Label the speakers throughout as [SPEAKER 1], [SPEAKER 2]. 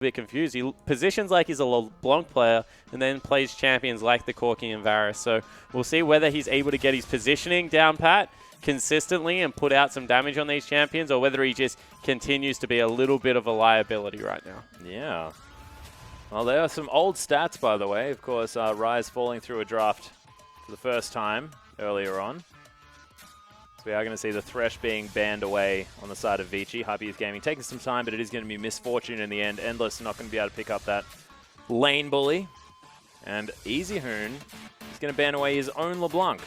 [SPEAKER 1] bit confused. He positions like he's a LeBlanc player and then plays champions like the Corki and Varus. So we'll see whether he's able to get his positioning down pat consistently and put out some damage on these champions, or whether he just continues to be a little bit of a liability right now.
[SPEAKER 2] Yeah. Well, there are some old stats, by the way. Of course, Rise falling through a draft for the first time earlier on. So we are going to see the Thresh being banned away on the side of VICI. Hyper Youth Gaming taking some time, but it is going to be misfortune in the end. Endless not going to be able to pick up that lane bully. And EasyHoon is going to ban away his own LeBlanc.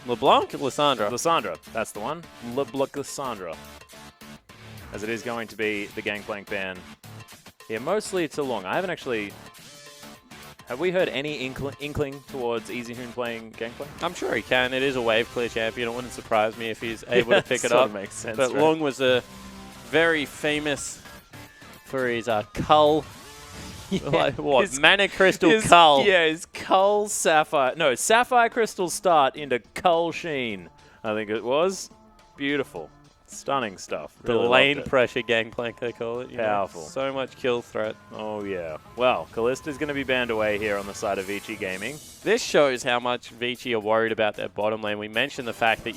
[SPEAKER 1] LeBlanc? Lissandra.
[SPEAKER 2] Lissandra, that's the one. LeBlanc Lissandra. As it is going to be the Gangplank ban here, mostly to Long. I haven't actually... Have we heard any inkling towards EasyHoon playing Gangplank?
[SPEAKER 1] I'm sure he can. It is a wave clear champion. It wouldn't surprise me if he's able to pick it up.
[SPEAKER 2] Makes sense,
[SPEAKER 1] but
[SPEAKER 2] right?
[SPEAKER 1] Long was very famous for his Cull.
[SPEAKER 2] Yeah.
[SPEAKER 1] Like, what? Mana Crystal Cull.
[SPEAKER 2] Yeah, his Cull Sapphire. No, Sapphire Crystal start into Cull Sheen, I think it was. Beautiful. Stunning stuff.
[SPEAKER 1] The
[SPEAKER 2] Really
[SPEAKER 1] lane pressure Gangplank, they call it.
[SPEAKER 2] Powerful.
[SPEAKER 1] So much kill threat.
[SPEAKER 2] Oh, yeah. Well, Kallista's going to be banned away here on the side of VICI Gaming.
[SPEAKER 1] This shows how much VICI are worried about their bottom lane. We mentioned the fact that,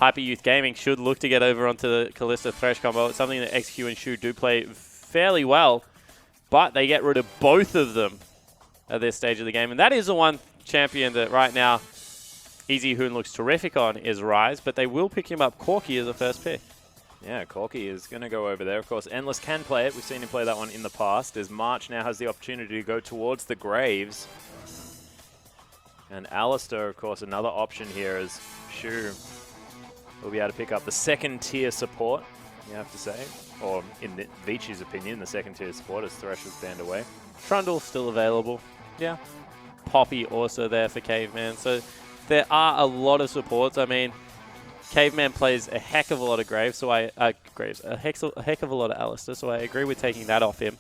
[SPEAKER 1] Hyper Youth Gaming should look to get over onto the Kalista Thresh combo. It's something that XQ and Shu do play fairly well, but they get rid of both of them at this stage of the game. And that is the one champion that right now EasyHoon looks terrific on is Rise, but they will pick him up Corki as a first pick.
[SPEAKER 2] Yeah, Corki is going to go over there. Of course, Endless can play it. We've seen him play that one in the past, as March now has the opportunity to go towards the Graves. And Alistair, of course, another option here as Shu will be able to pick up the second-tier support, you have to say. Or, in VICI's opinion, the second-tier support as Thresh was banned away.
[SPEAKER 1] Trundle's still available.
[SPEAKER 2] Yeah.
[SPEAKER 1] Poppy also there for Caveman. So there are a lot of supports. I mean, Caveman plays a heck of a lot of Graves, so a heck of a lot of Alistair, so I agree with taking that off him.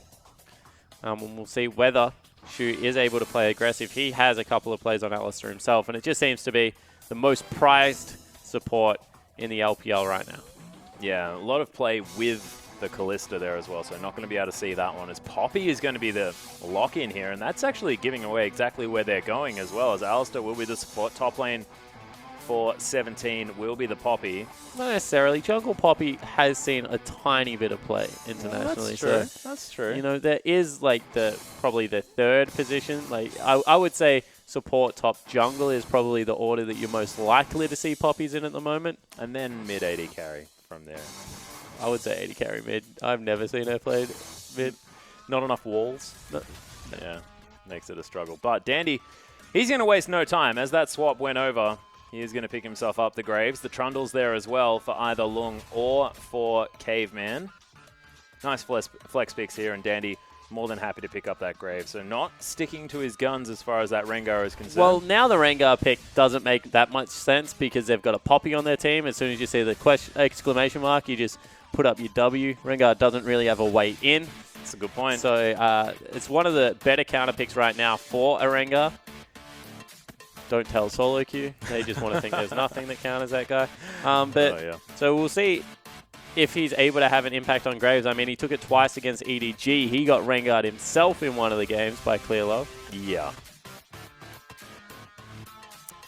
[SPEAKER 1] And we'll see whether Shu is able to play aggressive. He has a couple of plays on Alistair himself, and it just seems to be the most prized support in the LPL right now.
[SPEAKER 2] Yeah, a lot of play with the Kalista there as well, so not going to be able to see that one, as Poppy is going to be the lock-in here, and that's actually giving away exactly where they're going as well, as Alistair will be the support. Top lane for 17 will be the Poppy.
[SPEAKER 1] Not necessarily. Jungle Poppy has seen a tiny bit of play internationally.
[SPEAKER 2] That's true.
[SPEAKER 1] So,
[SPEAKER 2] that's true.
[SPEAKER 1] There is like probably the third position. Like I would say support top jungle is probably the order that you're most likely to see Poppies in at the moment.
[SPEAKER 2] And then mid AD carry from there.
[SPEAKER 1] I would say AD carry mid. I've never seen her played mid.
[SPEAKER 2] Not enough walls.
[SPEAKER 1] No.
[SPEAKER 2] Yeah, makes it a struggle. But Dandy, he's going to waste no time. As that swap went over, he is going to pick himself up the Graves. The Trundle's there as well for either Lung or for Caveman. Nice flex picks here, and Dandy more than happy to pick up that Grave. So not sticking to his guns as far as that Rengar is concerned.
[SPEAKER 1] Well, now the Rengar pick doesn't make that much sense because they've got a Poppy on their team. As soon as you see the exclamation mark, you just put up your W. Rengar doesn't really have a way in.
[SPEAKER 2] That's a good point.
[SPEAKER 1] So it's one of the better counter picks right now for a Rengar. Don't tell solo queue. They just want to think there's nothing that counters that guy. So we'll see if he's able to have an impact on Graves. I mean, he took it twice against EDG. He got Rengar'd himself in one of the games by Clear Love.
[SPEAKER 2] Yeah.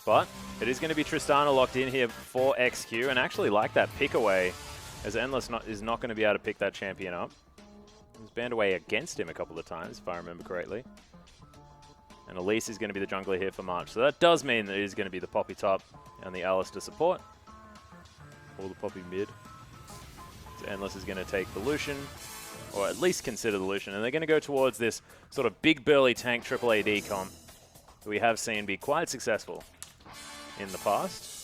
[SPEAKER 2] But it is going to be Tristana locked in here for XQ, and actually like that pick away, as Endless is not going to be able to pick that champion up. He was banned away against him a couple of times, if I remember correctly. And Elise is going to be the jungler here for March. So that does mean that it is going to be the Poppy top and the Alistair support. Or the Poppy mid. So Endless is going to take the Lucian, or at least consider the Lucian. And they're going to go towards this sort of big burly tank triple AD comp that we have seen be quite successful in the past.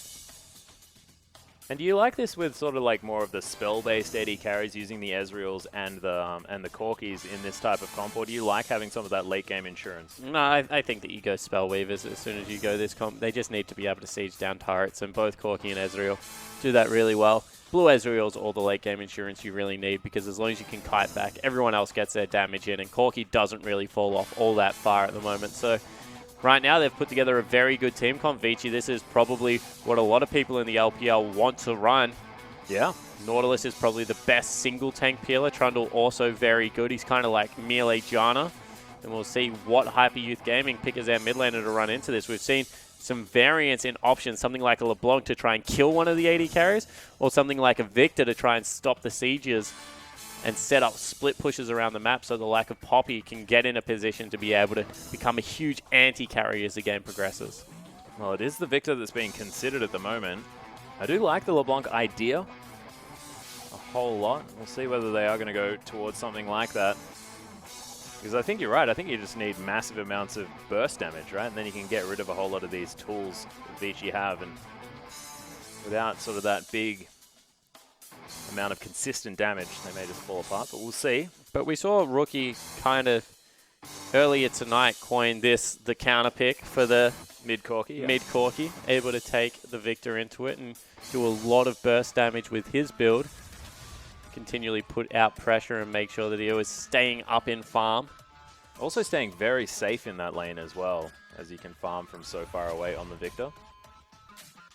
[SPEAKER 2] And do you like this with sort of like more of the spell-based AD carries using the Ezreals and the Corkis in this type of comp, or do you like having some of that late-game insurance?
[SPEAKER 1] No, I think that you go Spell Weavers as soon as you go this comp. They just need to be able to siege down turrets, and both Corki and Ezreal do that really well. Blue Ezreal's all the late-game insurance you really need, because as long as you can kite back, everyone else gets their damage in, and Corki doesn't really fall off all that far at the moment. So right now, they've put together a very good team comp. VICI, this is probably what a lot of people in the LPL want to run.
[SPEAKER 2] Yeah.
[SPEAKER 1] Nautilus is probably the best single tank peeler. Trundle also very good. He's kind of like melee Janna. And we'll see what Hyper Youth Gaming pick as our mid laner to run into this. We've seen some variance in options, something like a LeBlanc to try and kill one of the AD carries, or something like a Victor to try and stop the sieges and set up split pushes around the map so the lack of Poppy can get in a position to be able to become a huge anti-carry as the game progresses.
[SPEAKER 2] Well, it is the Victor that's being considered at the moment. I do like the LeBlanc idea a whole lot. We'll see whether they are going to go towards something like that. Because I think you're right. I think you just need massive amounts of burst damage, right? And then you can get rid of a whole lot of these tools that VICI have. And without sort of that big amount of consistent damage, they may just fall apart. But we'll see.
[SPEAKER 1] But we saw Rookie kind of earlier tonight coin this the counter pick for the
[SPEAKER 2] mid-Corki. Yeah.
[SPEAKER 1] Mid-Corki, able to take the Victor into it and do a lot of burst damage with his build. Continually put out pressure and make sure that he was staying up in farm.
[SPEAKER 2] Also staying very safe in that lane as well, as you can farm from so far away on the Victor.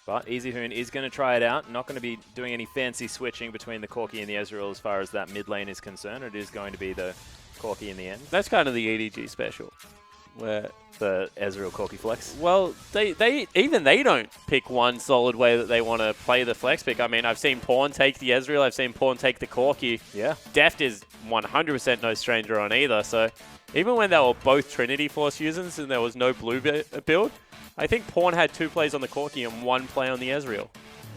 [SPEAKER 2] But EasyHoon is going to try it out. Not going to be doing any fancy switching between the Corki and the Ezreal as far as that mid lane is concerned. It is going to be the Corki in the end.
[SPEAKER 1] That's kind of the EDG special, where
[SPEAKER 2] the Ezreal Corki flex.
[SPEAKER 1] Well, they don't pick one solid way that they want to play the flex pick. I mean, I've seen Pawn take the Ezreal, I've seen Pawn take the Corki.
[SPEAKER 2] Yeah.
[SPEAKER 1] Deft is 100% no stranger on either. So even when they were both Trinity Force users and there was no blue build, I think Pawn had 2 plays on the Corki and 1 play on the Ezreal.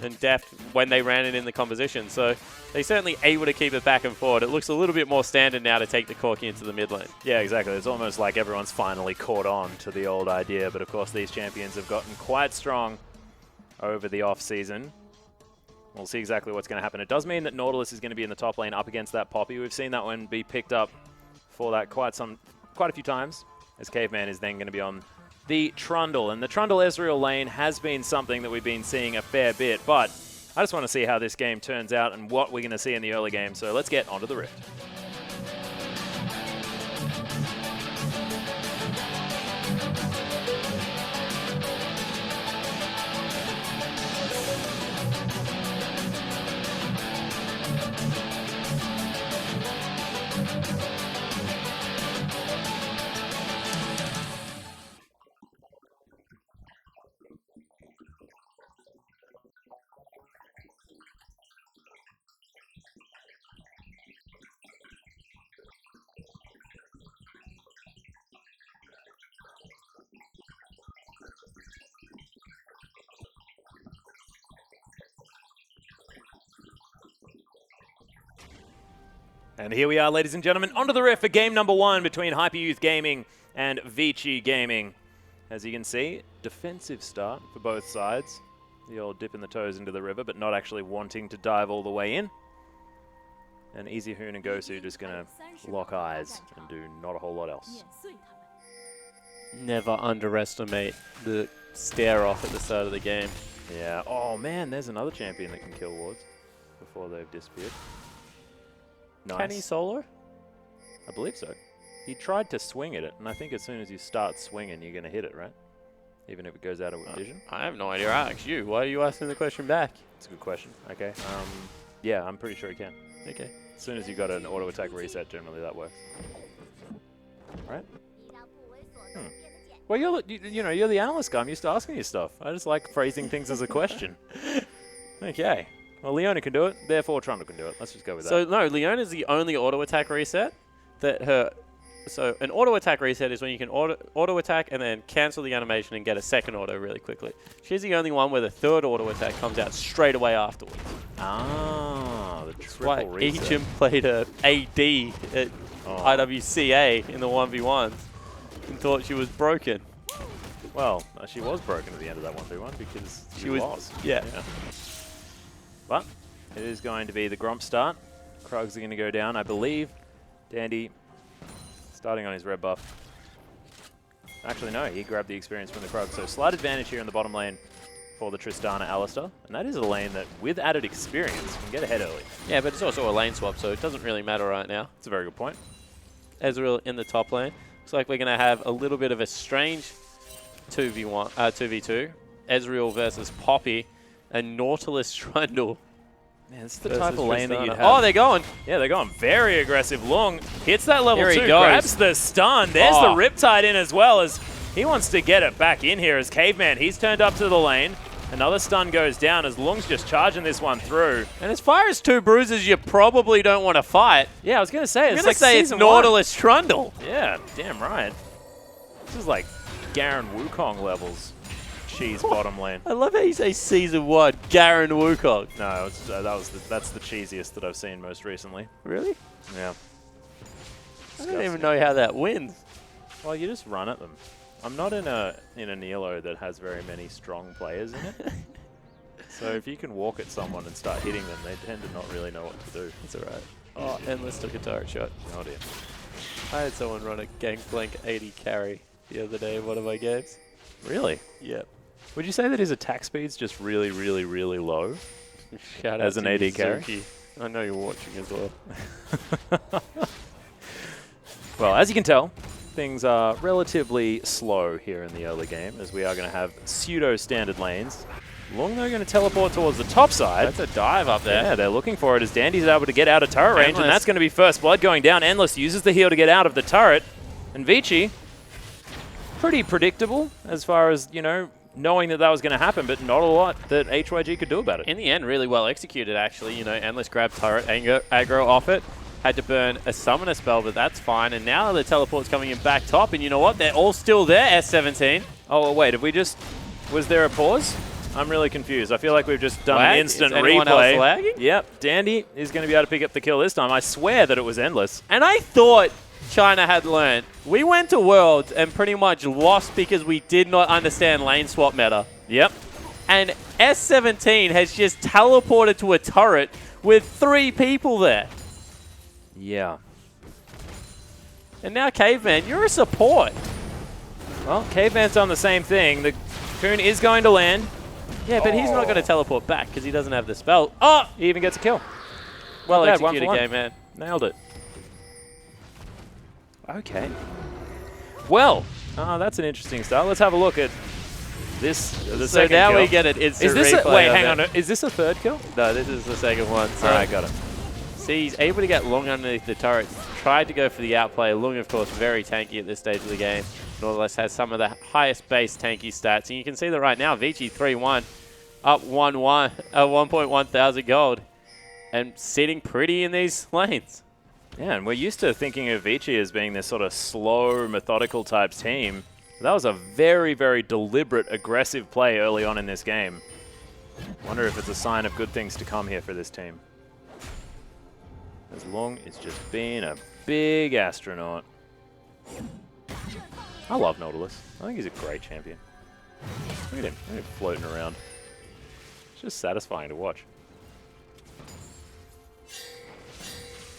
[SPEAKER 1] And Deft when they ran it in the composition. So they certainly able to keep it back and forward. It looks a little bit more standard now to take the Corki into the mid lane.
[SPEAKER 2] Yeah, exactly. It's almost like everyone's finally caught on to the old idea. But of course, these champions have gotten quite strong over the off-season. We'll see exactly what's going to happen. It does mean that Nautilus is going to be in the top lane up against that Poppy. We've seen that one be picked up for that quite a few times, as Caveman is then going to be on the Trundle. And the Trundle Ezreal lane has been something that we've been seeing a fair bit, but I just want to see how this game turns out and what we're going to see in the early game. So let's get onto the Rift. And here we are, ladies and gentlemen, onto the Rift for game number 1 between Hyper Youth Gaming and VICI Gaming. As you can see, defensive start for both sides. The old dipping the toes into the river, but not actually wanting to dive all the way in. And EasyHoon and Gosu just going to lock eyes and do not a whole lot else.
[SPEAKER 1] Never underestimate the stare off at the start of the game.
[SPEAKER 2] Yeah. Oh man, there's another champion that can kill wards before they've disappeared. Nice.
[SPEAKER 1] Can he solo?
[SPEAKER 2] I believe so. He tried to swing at it, and I think as soon as you start swinging, you're going to hit it, right? Even if it goes out of vision.
[SPEAKER 1] I have no idea. I asked you. Why are you asking the question back?
[SPEAKER 2] It's a good question. Okay. Yeah, I'm pretty sure he can.
[SPEAKER 1] Okay.
[SPEAKER 2] As soon as you got an auto attack reset, generally that works. Right? Well, you're the analyst guy. I'm used to asking you stuff. I just like phrasing things as a question. Okay. Well, Leona can do it, therefore Trundle can do it. Let's just go with that.
[SPEAKER 1] So, no, Leona's the only auto attack reset that her... So, an auto attack reset is when you can auto attack and then cancel the animation and get a second auto really quickly. She's the only one where the third auto attack comes out straight away afterwards.
[SPEAKER 2] Ah, the triple reset.
[SPEAKER 1] Eacham played a AD at IWCA in the 1v1s and thought she was broken.
[SPEAKER 2] Well, she was broken at the end of that 1v1 because she was.
[SPEAKER 1] Yeah.
[SPEAKER 2] But it is going to be the Gromp start. Krugs are going to go down, I believe. Dandy starting on his red buff. Actually, no, he grabbed the experience from the Krug. So slight advantage here in the bottom lane for the Tristana Alistar. And that is a lane that, with added experience, can get ahead early.
[SPEAKER 1] Yeah, but it's also a lane swap, so it doesn't really matter right now.
[SPEAKER 2] That's a very good point.
[SPEAKER 1] Ezreal in the top lane. Looks like we're going to have a little bit of a strange 2v2. Ezreal versus Poppy. And Nautilus Trundle.
[SPEAKER 2] Man, it's the type of lane that you'd have.
[SPEAKER 1] Oh, they're going.
[SPEAKER 2] Yeah, they're going very aggressive. Lung hits that level 2,
[SPEAKER 1] Goes.
[SPEAKER 2] grabs the stun. There's the Riptide in as well, as he wants to get it back in here as Caveman. He's turned up to the lane. Another stun goes down as Lung's just charging this one through.
[SPEAKER 1] And as far as 2 bruises, you probably don't want to fight.
[SPEAKER 2] Yeah, I was going to say,
[SPEAKER 1] it's like Nautilus Trundle.
[SPEAKER 2] Yeah, damn right. This is like Garen Wukong levels. Cheese bottom lane.
[SPEAKER 1] I love how you say Season 1, Garen Wukong.
[SPEAKER 2] No, that's the cheesiest that I've seen most recently.
[SPEAKER 1] Really?
[SPEAKER 2] Yeah.
[SPEAKER 1] I don't even know how that wins.
[SPEAKER 2] Well, you just run at them. I'm not in a Nilo that has very many strong players in it. So if you can walk at someone and start hitting them, they tend to not really know what to do.
[SPEAKER 1] It's alright. Oh, Endless took a turret shot.
[SPEAKER 2] Oh dear.
[SPEAKER 1] I had someone run a Gangplank 80 carry the other day in one of my games.
[SPEAKER 2] Really?
[SPEAKER 1] Yep.
[SPEAKER 2] Would you say that his attack speed's just really, really, really low?
[SPEAKER 1] Shout out
[SPEAKER 2] as an AD carry?
[SPEAKER 1] I know you're watching as well.
[SPEAKER 2] Well, as you can tell, things are relatively slow here in the early game, as we are going to have pseudo-standard lanes. Lung, though, going to teleport towards the top side.
[SPEAKER 1] That's a dive up there.
[SPEAKER 2] Yeah, they're looking for it as Dandy's able to get out of turret range, and that's going to be first blood going down. Endless uses the heal to get out of the turret. And VICI, pretty predictable as far as, you know, knowing that was going to happen, but not a lot that HYG could do about it.
[SPEAKER 1] In the end, really well executed, actually. You know, Endless grabbed turret, aggro off it. Had to burn a summoner spell, but that's fine. And now the teleport's coming in back top, and you know what? They're all still there, S17.
[SPEAKER 2] Oh, wait, was there a pause? I'm really confused. I feel like we've just done an instant replay. Yep, Dandy is going to be able to pick up the kill this time. I swear that it was Endless.
[SPEAKER 1] And I thought China had learned. We went to Worlds and pretty much lost because we did not understand lane swap meta.
[SPEAKER 2] Yep.
[SPEAKER 1] And S17 has just teleported to a turret with 3 people there.
[SPEAKER 2] Yeah.
[SPEAKER 1] And now Caveman, you're a support.
[SPEAKER 2] Well, Caveman's done the same thing. The Coon is going to land.
[SPEAKER 1] Yeah, but he's not going to teleport back because he doesn't have the spell. Oh!
[SPEAKER 2] He even gets a kill.
[SPEAKER 1] Well executed game, man.
[SPEAKER 2] Nailed it. Okay. Well, that's an interesting start. Let's have a look at this.
[SPEAKER 1] So now we get it. Wait,
[SPEAKER 2] hang on. Is this a third kill?
[SPEAKER 1] No, this is the second one. So
[SPEAKER 2] all right, got it.
[SPEAKER 1] See, he's able to get Lung underneath the turret. Tried to go for the outplay. Lung, of course, very tanky at this stage of the game. Nautilus has some of the highest base tanky stats. And you can see that right now, VICI 3-1, up 1.1 thousand gold. And sitting pretty in these lanes.
[SPEAKER 2] Yeah, and we're used to thinking of VICI as being this sort of slow, methodical type team. That was a very, very deliberate, aggressive play early on in this game. Wonder if it's a sign of good things to come here for this team. As Lung is just being a big astronaut. I love Nautilus. I think he's a great champion. Look at him floating around. It's just satisfying to watch.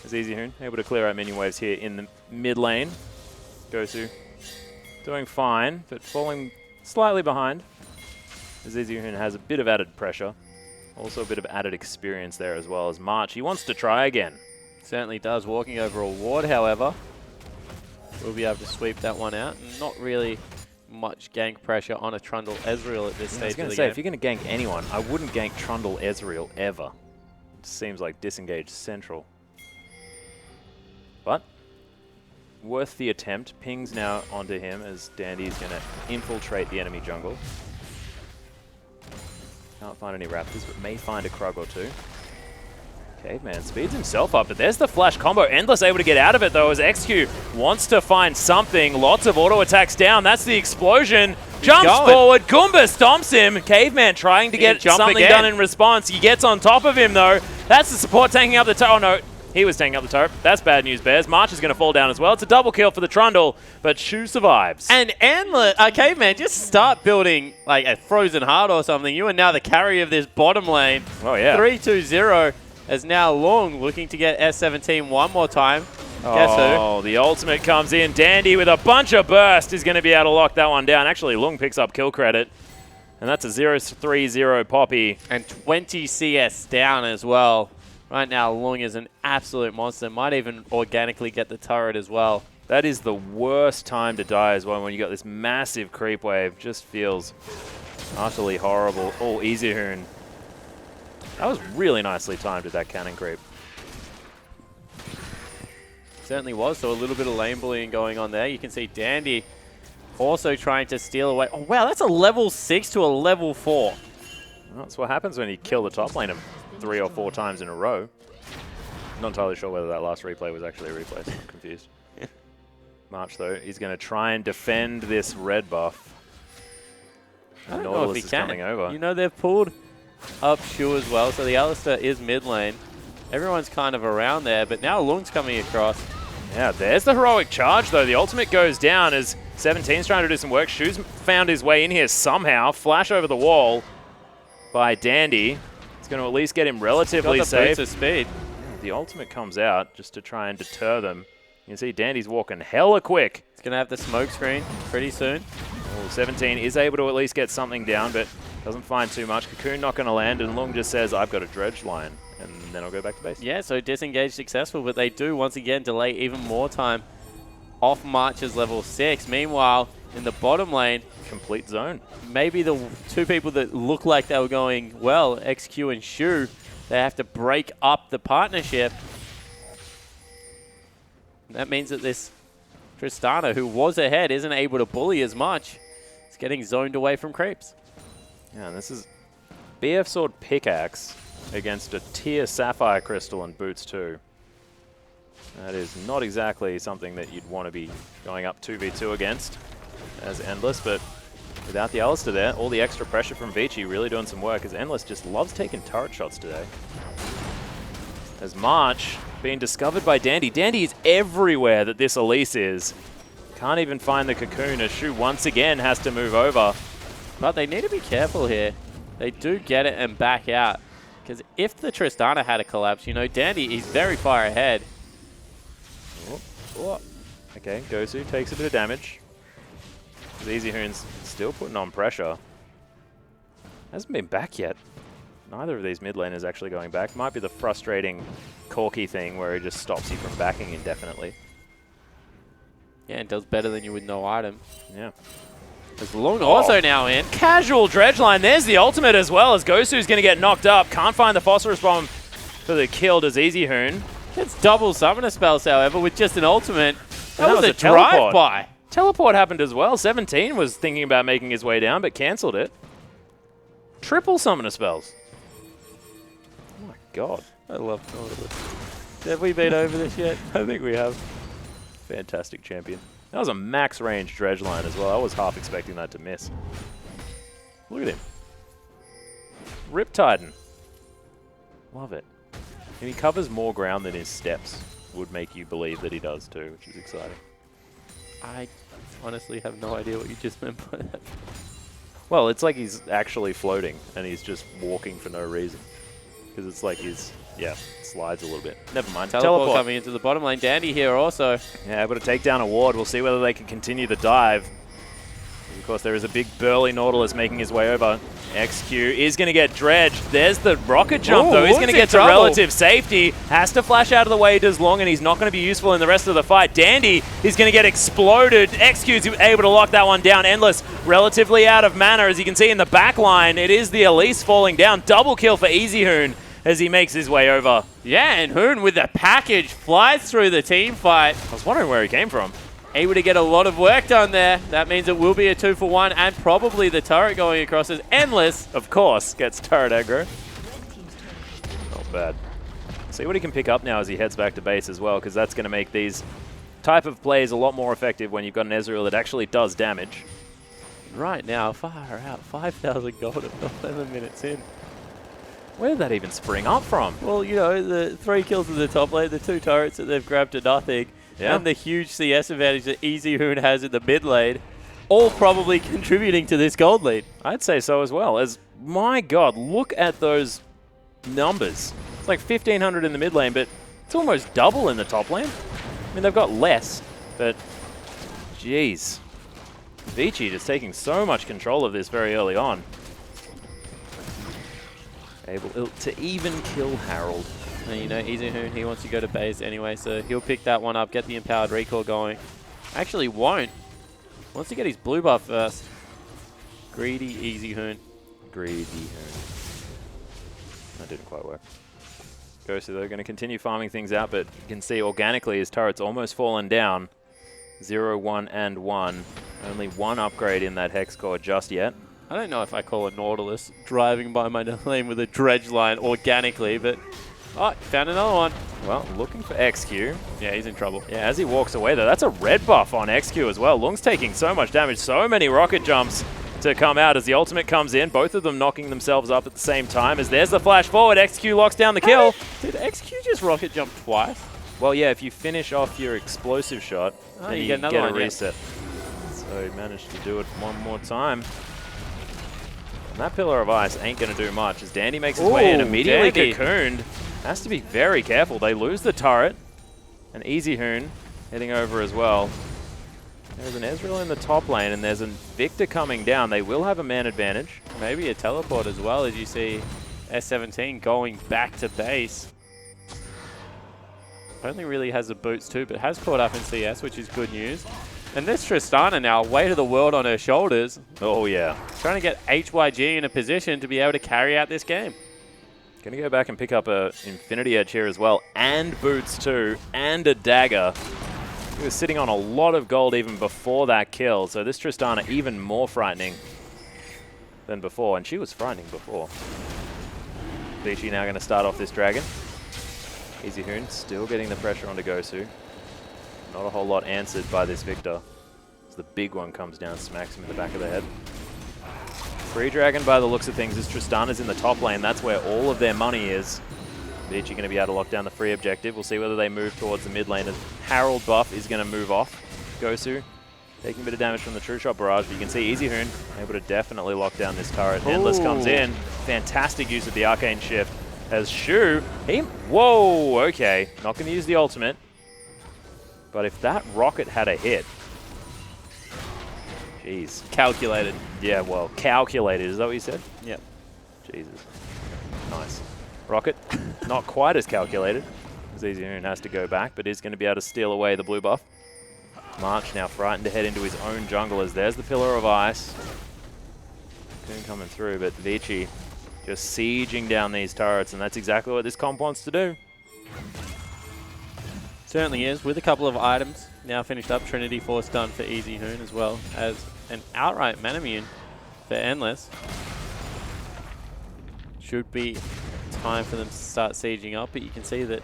[SPEAKER 2] As Easyhoon able to clear out minion waves here in the mid lane. Gosu doing fine, but falling slightly behind. As Easyhoon has a bit of added pressure. Also a bit of added experience there as well as March. He wants to try again.
[SPEAKER 1] Certainly does. Walking over a ward, however, we'll be able to sweep that one out. Not really much gank pressure on a Trundle Ezreal at this stage of the game. I was going to say,
[SPEAKER 2] if you're going to gank anyone, I wouldn't gank Trundle Ezreal ever. It seems like disengaged central. But worth the attempt. Ping's now onto him as Dandy's going to infiltrate the enemy jungle. Can't find any Raptors, but may find a Krug or two. Caveman speeds himself up, but there's the flash combo. Endless able to get out of it, though, as XQ wants to find something. Lots of auto attacks down. That's the explosion. Jumps forward. Goomba stomps him. Caveman trying to get something done in response. He gets on top of him, though. That's the support tanking up the turret. Oh, no. He was tanking up the turret. That's bad news, Bears. March is going to fall down as well. It's a double kill for the Trundle, but Shu survives.
[SPEAKER 1] And Caveman, just start building like a Frozen Heart or something. You are now the carry of this bottom lane.
[SPEAKER 2] Oh, yeah.
[SPEAKER 1] 3-2-0. As now Lung looking to get S17 one more time. Guess who?
[SPEAKER 2] Oh, the ultimate comes in. Dandy with a bunch of burst is going to be able to lock that one down. Actually, Lung picks up kill credit. And that's a 0-3-0 Poppy.
[SPEAKER 1] And 20 CS down as well. Right now, Lung is an absolute monster. Might even organically get the turret as well.
[SPEAKER 2] That is the worst time to die as well when you got this massive creep wave. Just feels utterly horrible. Oh, Easyhoon That was really nicely timed with that cannon creep.
[SPEAKER 1] Certainly was. So a little bit of lane bullying going on there. You can see Dandy also trying to steal away. Oh, wow, that's a level 6 to a level 4.
[SPEAKER 2] Well, that's what happens when you kill the top laner 3 or 4 times in a row. Not entirely sure whether that last replay was actually a replay, so I'm confused. March, though, he's going to try and defend this red buff.
[SPEAKER 1] I don't know if he can.
[SPEAKER 2] Coming over.
[SPEAKER 1] You know, they've pulled up Shu as well, so the Alistar is mid lane. Everyone's kind of around there, but now Lung's coming across.
[SPEAKER 2] Yeah, there's the heroic charge, though. The ultimate goes down as 17's trying to do some work. Shu's found his way in here somehow. Flash over the wall by Dandy. It's going to at least get him relatively safe.
[SPEAKER 1] Boots of speed.
[SPEAKER 2] Yeah, the ultimate comes out just to try and deter them. You can see Dandy's walking hella quick.
[SPEAKER 1] He's going to have the smoke screen pretty soon.
[SPEAKER 2] Oh, 17 is able to at least get something down, but doesn't find too much. Cocoon not going to land, and Lung just says, I've got a dredge line, and then I'll go back to base.
[SPEAKER 1] Yeah, so disengage successful, but they do once again delay even more time off March's level 6. Meanwhile, in the bottom lane,
[SPEAKER 2] complete zone.
[SPEAKER 1] Maybe the two people that look like they were going well, XQ and Shu, they have to break up the partnership. That means that this Tristana, who was ahead, isn't able to bully as much. It's getting zoned away from creeps.
[SPEAKER 2] Yeah, and this is BF Sword Pickaxe against a tier Sapphire Crystal and Boots 2. That is not exactly something that you'd want to be going up 2v2 against as Endless, but without the Alistar there, all the extra pressure from VICI really doing some work, as Endless just loves taking turret shots today. As March being discovered by Dandy. Dandy is everywhere that this Elise is. Can't even find the Cocoon, as Shu once again has to move over.
[SPEAKER 1] But they need to be careful here. They do get it and back out. Because if the Tristana had a collapse, you know, Dandy, he's very far ahead.
[SPEAKER 2] Oh, oh. Okay, Gosu takes a bit of damage. Easy Hoon's still putting on pressure. Hasn't been back yet. Neither of these mid laners actually going back. Might be the frustrating Corky thing where he just stops you from backing indefinitely.
[SPEAKER 1] Yeah, and does better than you with no item.
[SPEAKER 2] Yeah.
[SPEAKER 1] There's Lung also now in.
[SPEAKER 2] Casual dredge line. There's the ultimate as well, as Gosu's going to get knocked up. Can't find the Phosphorus Bomb for the kill. Does Easy Hoon.
[SPEAKER 1] It's double summoner spells, however, with just an ultimate. That was a
[SPEAKER 2] teleport.
[SPEAKER 1] drive-by.
[SPEAKER 2] Teleport happened as well. 17 was thinking about making his way down, but cancelled it. Triple summoner spells. Oh my god.
[SPEAKER 1] I love Nautilus. Have we been over this yet?
[SPEAKER 2] I think we have. Fantastic champion. That was a max range dredge line as well. I was half expecting that to miss. Look at him. Riptiden. Love it. And he covers more ground than his steps would make you believe that he does too, which is exciting.
[SPEAKER 1] I honestly have no idea what you just meant by that.
[SPEAKER 2] Well, it's like he's actually floating and he's just walking for no reason. Because it's like he's, yeah, slides a little bit. Never mind.
[SPEAKER 1] Teleport coming into the bottom lane. Dandy here also.
[SPEAKER 2] Yeah, able to take down a ward. We'll see whether they can continue the dive. Of course, there is a big burly Nautilus making his way over. XQ is going to get dredged. There's the rocket jump, though. He's going to get to relative safety. Has to flash out of the way, does Long, and he's not going to be useful in the rest of the fight. Dandy is going to get exploded. XQ's able to lock that one down. Endless relatively out of mana, as you can see in the back line. It is the Elise falling down. Double kill for Easy Hoon as he makes his way over.
[SPEAKER 1] Yeah, and Hoon with the package flies through the team fight.
[SPEAKER 2] I was wondering where he came from.
[SPEAKER 1] Able to get a lot of work done there. That means it will be a 2-for-1 and probably the turret going across as Endless.
[SPEAKER 2] Of course, gets turret aggro. Not bad. See what he can pick up now as he heads back to base as well, because that's going to make these type of plays a lot more effective when you've got an Ezreal that actually does damage.
[SPEAKER 1] Right now, far out, 5,000 gold at 11 minutes in.
[SPEAKER 2] Where did that even spring up from?
[SPEAKER 1] Well, you know, the 3 kills in the top lane, the 2 turrets that they've grabbed to nothing. Yeah. And the huge CS advantage that Easy Hoon has in the mid lane, all probably contributing to this gold lead.
[SPEAKER 2] I'd say so as well. As, my god, look at those numbers. It's like 1,500 in the mid lane, but it's almost double in the top lane. I mean, they've got less, but jeez. VICI just taking so much control of this very early on. Able to even kill Harold.
[SPEAKER 1] And you know, Easy Hoon, he wants to go to base anyway, so he'll pick that one up, get the empowered recall going. Actually won't. Wants to get his blue buff first. Greedy Easy Hoon.
[SPEAKER 2] Greedy Hoon. That didn't quite work. Gosu, though, going to continue farming things out, but you can see organically his turret's almost fallen down. 0, 1, and 1. Only one upgrade in that Hex core just yet.
[SPEAKER 1] I don't know if I call a Nautilus driving by my lane with a dredge line organically, but... Oh, found another one.
[SPEAKER 2] Well, looking for XQ.
[SPEAKER 1] Yeah, he's in trouble.
[SPEAKER 2] Yeah, as he walks away, though, that's a red buff on XQ as well. Lung's taking so much damage, so many rocket jumps to come out as the ultimate comes in. Both of them knocking themselves up at the same time. As there's the flash forward, XQ locks down the kill.
[SPEAKER 1] Did XQ just rocket jump twice?
[SPEAKER 2] Well, yeah, if you finish off your explosive shot, then you get a reset. So he managed to do it one more time. And that Pillar of Ice ain't going to do much as Dandy makes his way in, immediately cocooned. Has to be very careful. They lose the turret. An Easy Hoon heading over as well. There's an Ezreal in the top lane, and there's a Victor coming down. They will have a man advantage.
[SPEAKER 1] Maybe a teleport as well, as you see S17 going back to base. Only really has the boots too, but has caught up in CS, which is good news. And this Tristana now, weight of the world on her shoulders.
[SPEAKER 2] Oh, yeah.
[SPEAKER 1] Trying to get HYG in a position to be able to carry out this game.
[SPEAKER 2] Going to go back and pick up a Infinity Edge here as well, and boots too, and a dagger. He was sitting on a lot of gold even before that kill, so this Tristana even more frightening than before, and she was frightening before. VICI now going to start off this dragon. Easy Hoon still getting the pressure onto Gosu. Not a whole lot answered by this Victor. As the big one comes down, smacks him in the back of the head. Free Dragon, by the looks of things, is Tristana's in the top lane. That's where all of their money is. VICI going to be able to lock down the free objective. We'll see whether they move towards the mid lane. As Harold buff is going to move off. Gosu taking a bit of damage from the True Shot barrage, but you can see Easy Hoon able to definitely lock down this turret. Ooh. Endless comes in. Fantastic use of the Arcane Shift. As Shu, whoa, okay. Not going to use the ultimate. But if that rocket had a hit, jeez.
[SPEAKER 1] Calculated.
[SPEAKER 2] Yeah, well, calculated. Is that what you said?
[SPEAKER 1] Yep.
[SPEAKER 2] Jesus. Nice. Rocket, not quite as calculated. Easy Hoon has to go back, but is going to be able to steal away the blue buff. March now frightened to head into his own jungle as there's the Pillar of Ice. Coon coming through, but VICI just sieging down these turrets, and that's exactly what this comp wants to do.
[SPEAKER 1] Certainly is, with a couple of items now finished up. Trinity Force done for Easy Hoon, as well as an outright Manamune for Endless. Should be time for them to start sieging up, but you can see that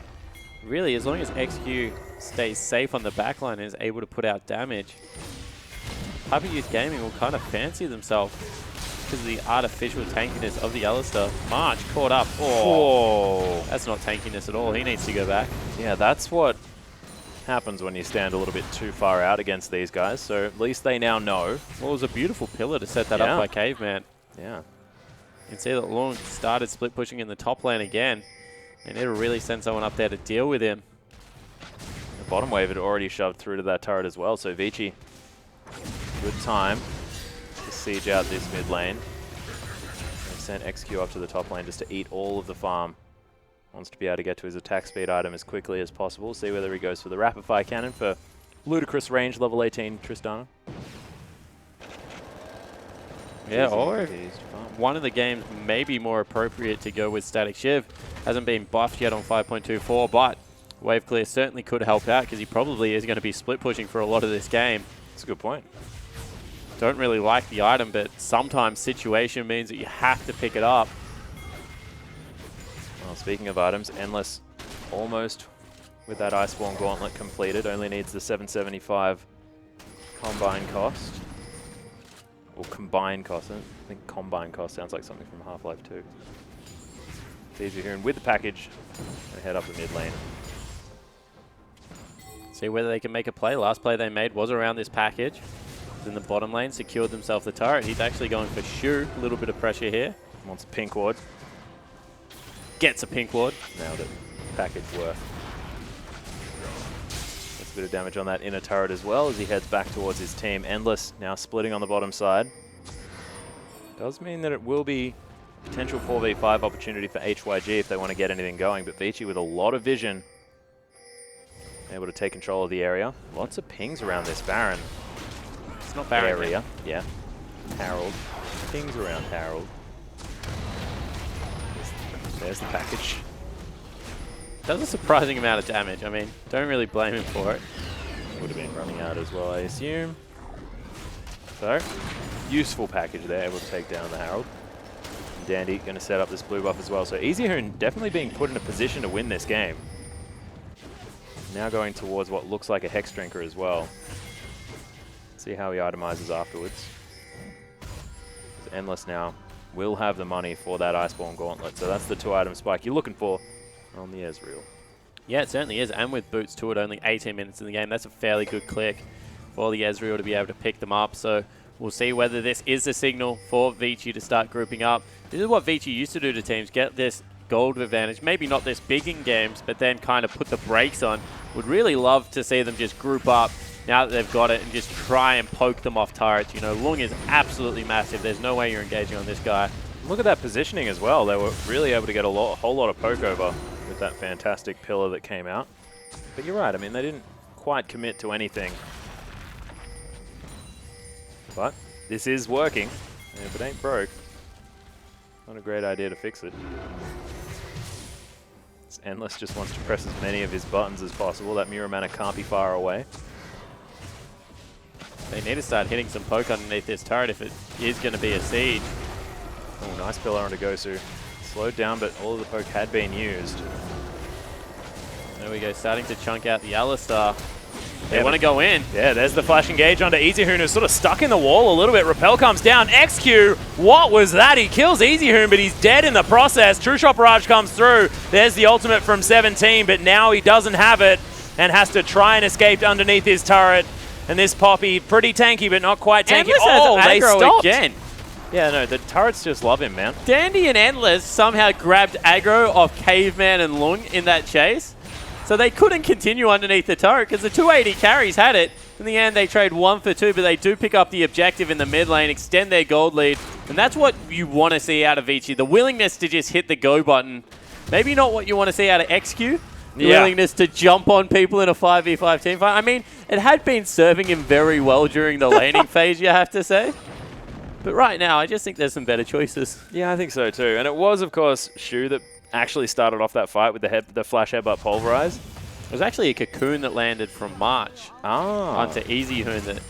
[SPEAKER 1] really, as long as XQ stays safe on the backline and is able to put out damage, Hyper Youth Gaming will kind of fancy themselves because of the artificial tankiness of the Alistar. March caught up. Oh, that's not tankiness at all. He needs to go back.
[SPEAKER 2] Yeah, that's what happens when you stand a little bit too far out against these guys, so at least they now know.
[SPEAKER 1] Well, it was a beautiful pillar to set that up by Caveman.
[SPEAKER 2] Yeah.
[SPEAKER 1] You can see that Lung started split pushing in the top lane again, and it'll really send someone up there to deal with him.
[SPEAKER 2] The bottom wave had already shoved through to that turret as well, so VICI, good time to siege out this mid lane. And send XQ up to the top lane just to eat all of the farm. Wants to be able to get to his attack speed item as quickly as possible. See whether he goes for the rapid fire cannon for ludicrous range, level 18 Tristana.
[SPEAKER 1] Yeah, or one of the games may be more appropriate to go with Static Shiv. Hasn't been buffed yet on 5.24, but Wave Clear certainly could help out because he probably is going to be split pushing for a lot of this game.
[SPEAKER 2] That's a good point.
[SPEAKER 1] Don't really like the item, but sometimes situation means that you have to pick it up.
[SPEAKER 2] Well, speaking of items, Endless almost with that Iceborne Gauntlet completed. Only needs the 775 combine cost. Or combine cost. I think combine cost sounds like something from Half-Life 2. It's easier here, and with the package, they head up the mid lane.
[SPEAKER 1] See whether they can make a play. Last play they made was around this package. In the bottom lane, secured themselves the turret. He's actually going for Shu. A little bit of pressure here.
[SPEAKER 2] Wants a pink ward.
[SPEAKER 1] Gets a pink ward.
[SPEAKER 2] Nailed it. Package worth. Gets a bit of damage on that inner turret as well as he heads back towards his team. Endless now splitting on the bottom side. Does mean that it will be potential 4v5 opportunity for HYG if they want to get anything going, but VICI with a lot of vision able to take control of the area. Lots of pings around this Baron.
[SPEAKER 1] It's not Baron
[SPEAKER 2] area. Yeah. Harold. Pings around Harold. There's the package.
[SPEAKER 1] Does a surprising amount of damage. I mean, don't really blame him for it.
[SPEAKER 2] Would have been running out as well, I assume. So, useful package there, able to take down the Herald. And Dandy going to set up this blue buff as well. So Easyhoon definitely being put in a position to win this game. Now going towards what looks like a Hex Drinker as well. See how he itemizes afterwards. Endless now will have the money for that Iceborne Gauntlet. So that's the 2-item spike you're looking for on the Ezreal.
[SPEAKER 1] Yeah, it certainly is. And with boots to it, only 18 minutes in the game, that's a fairly good click for the Ezreal to be able to pick them up. So we'll see whether this is a signal for VICI to start grouping up. This is what VICI used to do to teams, get this gold advantage. Maybe not this big in games, but then kind of put the brakes on. Would really love to see them just group up now that they've got it and just try and poke them off turrets. You know, Lung is absolutely massive. There's no way you're engaging on this guy.
[SPEAKER 2] Look at that positioning as well. They were really able to get a whole lot of poke over with that fantastic pillar that came out. But you're right. I mean, they didn't quite commit to anything. But this is working. And if it ain't broke, not a great idea to fix it. Endless just wants to press as many of his buttons as possible. That Mirror Mana can't be far away.
[SPEAKER 1] They need to start hitting some poke underneath this turret if it is going to be a siege.
[SPEAKER 2] Oh, nice pillar onto Gosu. Slowed down, but all of the poke had been used.
[SPEAKER 1] There we go, starting to chunk out the Alistar. They want to go in.
[SPEAKER 2] Yeah, there's the flash engage onto Easyhoon, who's sort of stuck in the wall a little bit. Repel comes down. XQ, what was that? He kills Easyhoon, but he's dead in the process. True Shot Barrage comes through. There's the ultimate from 17, but now he doesn't have it and has to try and escape underneath his turret. And this Poppy, pretty tanky, but not quite tanky.
[SPEAKER 1] Endless has
[SPEAKER 2] they
[SPEAKER 1] aggro
[SPEAKER 2] stopped
[SPEAKER 1] again.
[SPEAKER 2] Yeah, no, the turrets just love him, man.
[SPEAKER 1] Dandy and Endless somehow grabbed aggro off Caveman and Lung in that chase. So they couldn't continue underneath the turret because the 280 carries had it. In the end, they trade 1 for 2, but they do pick up the objective in the mid lane, extend their gold lead. And that's what you want to see out of VICI. The willingness to just hit the go button. Maybe not what you want to see out of XQ. The willingness to jump on people in a 5v5 team fight. I mean, it had been serving him very well during the laning phase, you have to say. But right now, I just think there's some better choices.
[SPEAKER 2] Yeah, I think so too. And it was, of course, Shu that actually started off that fight with the flash headbutt pulverize.
[SPEAKER 1] It was actually a cocoon that landed from March onto Easyhoon that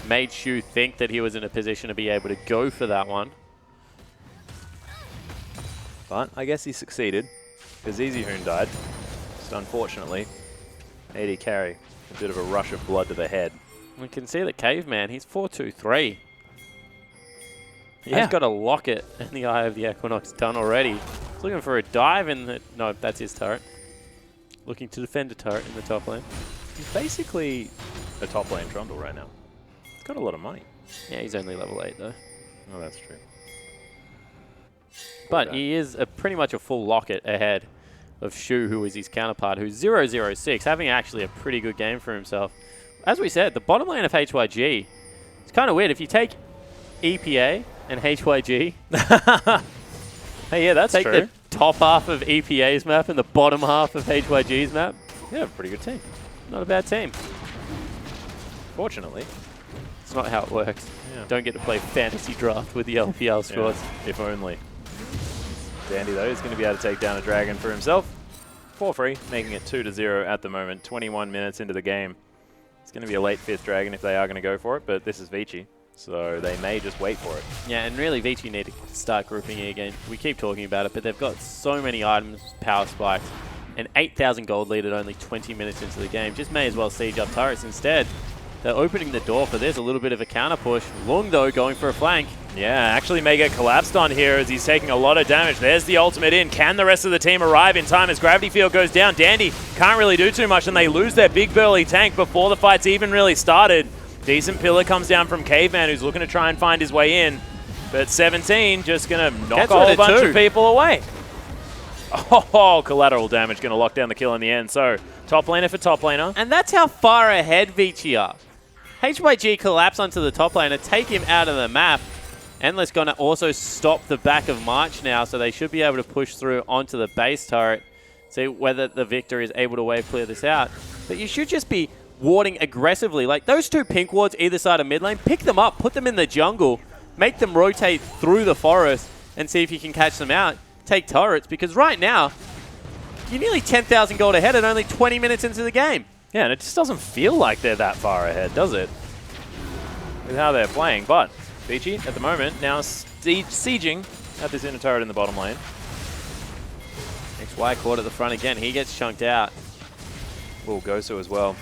[SPEAKER 1] made Shu think that he was in a position to be able to go for that one.
[SPEAKER 2] But I guess he succeeded because Easyhoon died. Just unfortunately, AD carry, a bit of a rush of blood to the head.
[SPEAKER 1] We can see that Caveman, he's 4-2-3.
[SPEAKER 2] Yeah.
[SPEAKER 1] He's got a locket in the Eye of the Equinox done already. He's looking for a dive in the... No, that's his turret. Looking to defend a turret in the top lane.
[SPEAKER 2] He's basically a top lane Trundle right now. He's got a lot of money.
[SPEAKER 1] Yeah, he's only level 8 though.
[SPEAKER 2] Oh, that's true.
[SPEAKER 1] But he is pretty much a full locket ahead of Shu, who is his counterpart, who's 0-0-6, having actually a pretty good game for himself. As we said, the bottom lane of HYG, it's kind of weird. If you take EPA and HYG,
[SPEAKER 2] hey, yeah, that's
[SPEAKER 1] take
[SPEAKER 2] true.
[SPEAKER 1] the top half of EPA's map and the bottom half of HYG's map.
[SPEAKER 2] Yeah, pretty good team.
[SPEAKER 1] Not a bad team.
[SPEAKER 2] Fortunately.
[SPEAKER 1] It's not how it works.
[SPEAKER 2] Yeah.
[SPEAKER 1] Don't get to play fantasy draft with the LPL squads.
[SPEAKER 2] Yeah, if only. Dandy, though, is going to be able to take down a dragon for himself for free, making it 2-0 at the moment. 21 minutes into the game. It's going to be a late 5th dragon if they are going to go for it, but this is VICI, so they may just wait for it.
[SPEAKER 1] Yeah, and really VICI need to start grouping it again. We keep talking about it, but they've got so many items, power spikes, and 8,000 gold lead at only 20 minutes into the game. Just may as well siege up turrets instead. They're opening the door for this, a little bit of a counter push. Lung, though, going for a flank.
[SPEAKER 2] Yeah, actually may get collapsed on here as he's taking a lot of damage. There's the ultimate in. Can the rest of the team arrive in time as Gravity Field goes down? Dandy can't really do too much, and they lose their big burly tank before the fight's even really started. Decent pillar comes down from Caveman, who's looking to try and find his way in. But 17 just going to knock a whole bunch of people away. Oh, collateral damage going to lock down the kill in the end. So, top laner for top laner.
[SPEAKER 1] And that's how far ahead VICI are. HYG collapse onto the top laner, take him out of the map. Endless going to also stop the back of March now, so they should be able to push through onto the base turret. See whether the Victor is able to wave clear this out. But you should just be warding aggressively. Like those 2 pink wards either side of mid lane, pick them up, put them in the jungle, make them rotate through the forest, and see if you can catch them out. take turrets, because right now, you're nearly 10,000 gold ahead and only 20 minutes into the game.
[SPEAKER 2] Yeah, and it just doesn't feel like they're that far ahead, does it? With how they're playing. But VICI, at the moment, now sieging at this inner turret in the bottom lane.
[SPEAKER 1] HYG caught at the front again. He gets chunked out.
[SPEAKER 2] Oh, Gosu as well.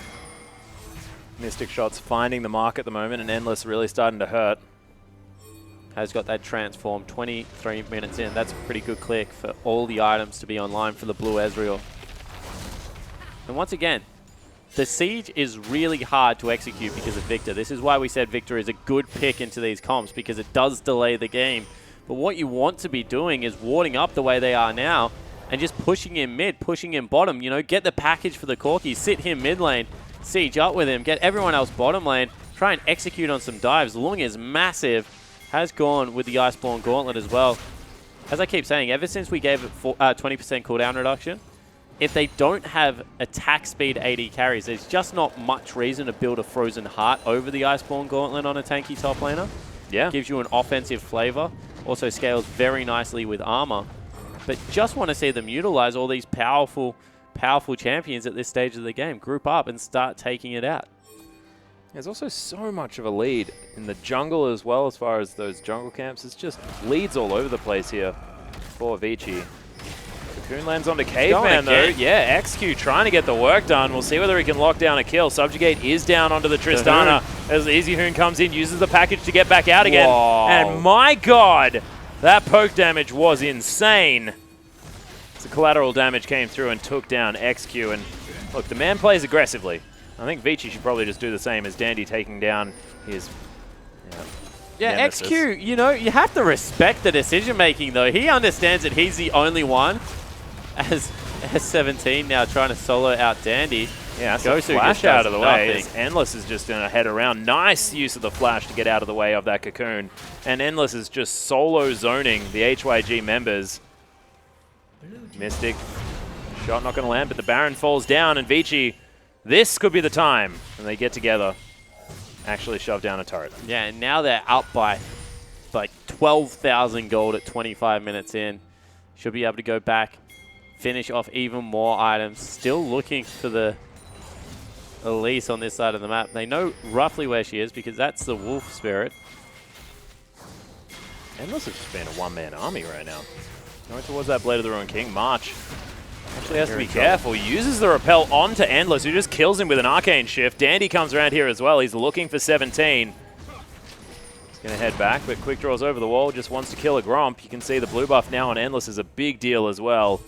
[SPEAKER 2] Mystic Shots finding the mark at the moment, and Endless really starting to hurt.
[SPEAKER 1] Has got that transform 23 minutes in. That's a pretty good click for all the items to be online for the blue Ezreal. And once again, the siege is really hard to execute because of Victor. This is why we said Victor is a good pick into these comps, because it does delay the game. But what you want to be doing is warding up the way they are now and just pushing him mid, pushing him bottom. You know, get the package for the Corki, sit him mid lane, siege up with him, get everyone else bottom lane, try and execute on some dives. Lung is massive. Has gone with the Iceborne Gauntlet as well. As I keep saying, ever since we gave it 20% cooldown reduction, if they don't have attack speed AD carries, there's just not much reason to build a Frozen Heart over the Iceborne Gauntlet on a tanky top laner.
[SPEAKER 2] Yeah.
[SPEAKER 1] Gives you an offensive flavor. Also scales very nicely with armor. But just want to see them utilize all these powerful champions at this stage of the game. Group up and start taking it out.
[SPEAKER 2] There's also so much of a lead in the jungle as well, as far as those jungle camps. It's just leads all over the place here for VICI. Cocoon lands onto Caveman though. Yeah, XQ trying to get the work done. We'll see whether he can lock down a kill. Subjugate is down onto the Tristana as Easy Hoon comes in, uses the package to get back out again.
[SPEAKER 1] Whoa.
[SPEAKER 2] And my god, that poke damage was insane. The collateral damage came through and took down XQ. And look, the man plays aggressively. I think VICI should probably just do the same as Dandy, taking down his nemesis.
[SPEAKER 1] XQ, you know, you have to respect the decision-making, though. He understands that he's the only one, as S17 now trying to solo out Dandy.
[SPEAKER 2] Yeah, so flash out of the way. Endless is just going to head around. Nice use of the flash to get out of the way of that Cocoon. And Endless is just solo zoning the HYG members. Mystic shot not going to land, but the Baron falls down, and VICI, this could be the time when they get together, actually shove down a turret.
[SPEAKER 1] Yeah, and now they're up by like 12,000 gold at 25 minutes in. Should be able to go back, finish off even more items. Still looking for the Elise on this side of the map. They know roughly where she is because that's the Wolf Spirit.
[SPEAKER 2] Endless has just been a one-man army right now. Going towards that Blade of the Ruined King. March actually has to be careful. He uses the repel onto Endless, who just kills him with an Arcane Shift. Dandy comes around here as well. He's looking for 17. He's going to head back, but Quick Draw's over the wall. Just wants to kill a Gromp. You can see the blue buff now on Endless is a big deal as well.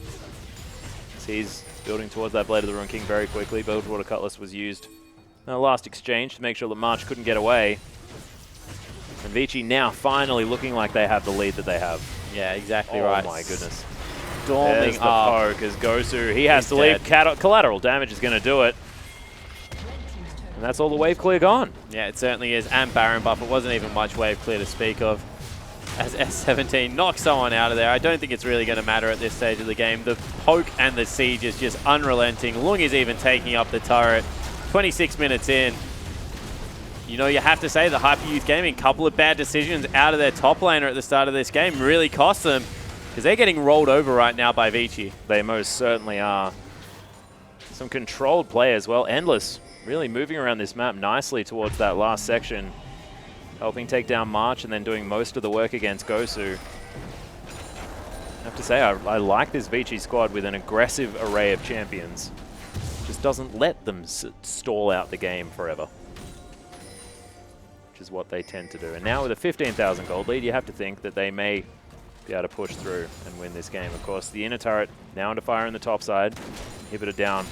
[SPEAKER 2] So he's building towards that Blade of the Ruined King very quickly. Bilgewater Cutlass was used in the last exchange to make sure that March couldn't get away. And VICI now finally looking like they have the lead that they have.
[SPEAKER 1] Yeah, exactly right.
[SPEAKER 2] Oh my goodness.
[SPEAKER 1] Storming
[SPEAKER 2] There's the
[SPEAKER 1] up.
[SPEAKER 2] poke as Gosu. He has to leave. Collateral damage is going to do it. And that's all the wave clear gone.
[SPEAKER 1] Yeah, it certainly is. And Baron buff. It wasn't even much wave clear to speak of. As S17 knocks someone out of there. I don't think it's really going to matter at this stage of the game. The poke and the siege is just unrelenting. Lung is even taking up the turret. 26 minutes in. You know, you have to say the Hyper Youth Gaming, couple of bad decisions out of their top laner at the start of this game really cost them, because they're getting rolled over right now by VICI.
[SPEAKER 2] They most certainly are. Some controlled play as well. Endless really moving around this map nicely towards that last section, helping take down March and then doing most of the work against Gosu. I have to say, I like this VICI squad with an aggressive array of champions. Just doesn't let them stall out the game forever, which is what they tend to do. And now with a 15,000 gold lead, you have to think that they may be able to push through and win this game. Of course, the inner turret now under fire on the top side. Inhibitor down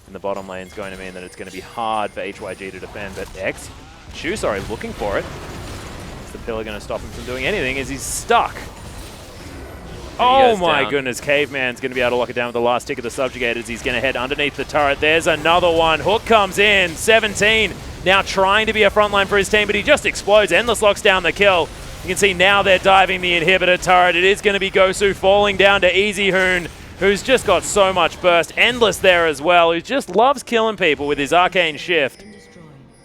[SPEAKER 2] in the bottom lane is going to mean that it's going to be hard for HYG to defend. But looking for it. Is the pillar going to stop him from doing anything as he's stuck? Oh my goodness, Caveman's going to be able to lock it down with the last tick of the Subjugators. He's going to head underneath the turret. There's another one. Hook comes in. 17 now trying to be a frontline for his team, but he just explodes. Endless locks down the kill. You can see now they're diving the inhibitor turret. It is going to be Gosu falling down to Easy Hoon, who's just got so much burst. Endless there as well, who just loves killing people with his Arcane Shift.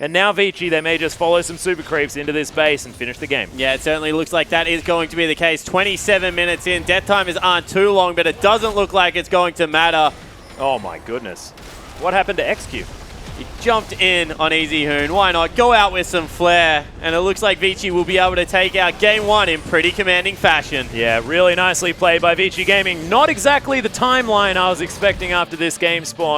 [SPEAKER 2] And now VICI, they may just follow some super creeps into this base and finish the game.
[SPEAKER 1] Yeah, it certainly looks like that is going to be the case. 27 minutes in. Death timers aren't too long, but it doesn't look like it's going to matter.
[SPEAKER 2] Oh my goodness. What happened to XQ?
[SPEAKER 1] He jumped in on Easy Hoon. Why not? Go out with some flair. And it looks like VICI will be able to take out game 1 in pretty commanding fashion.
[SPEAKER 2] Yeah, really nicely played by VICI Gaming. Not exactly the timeline I was expecting after this game spawn.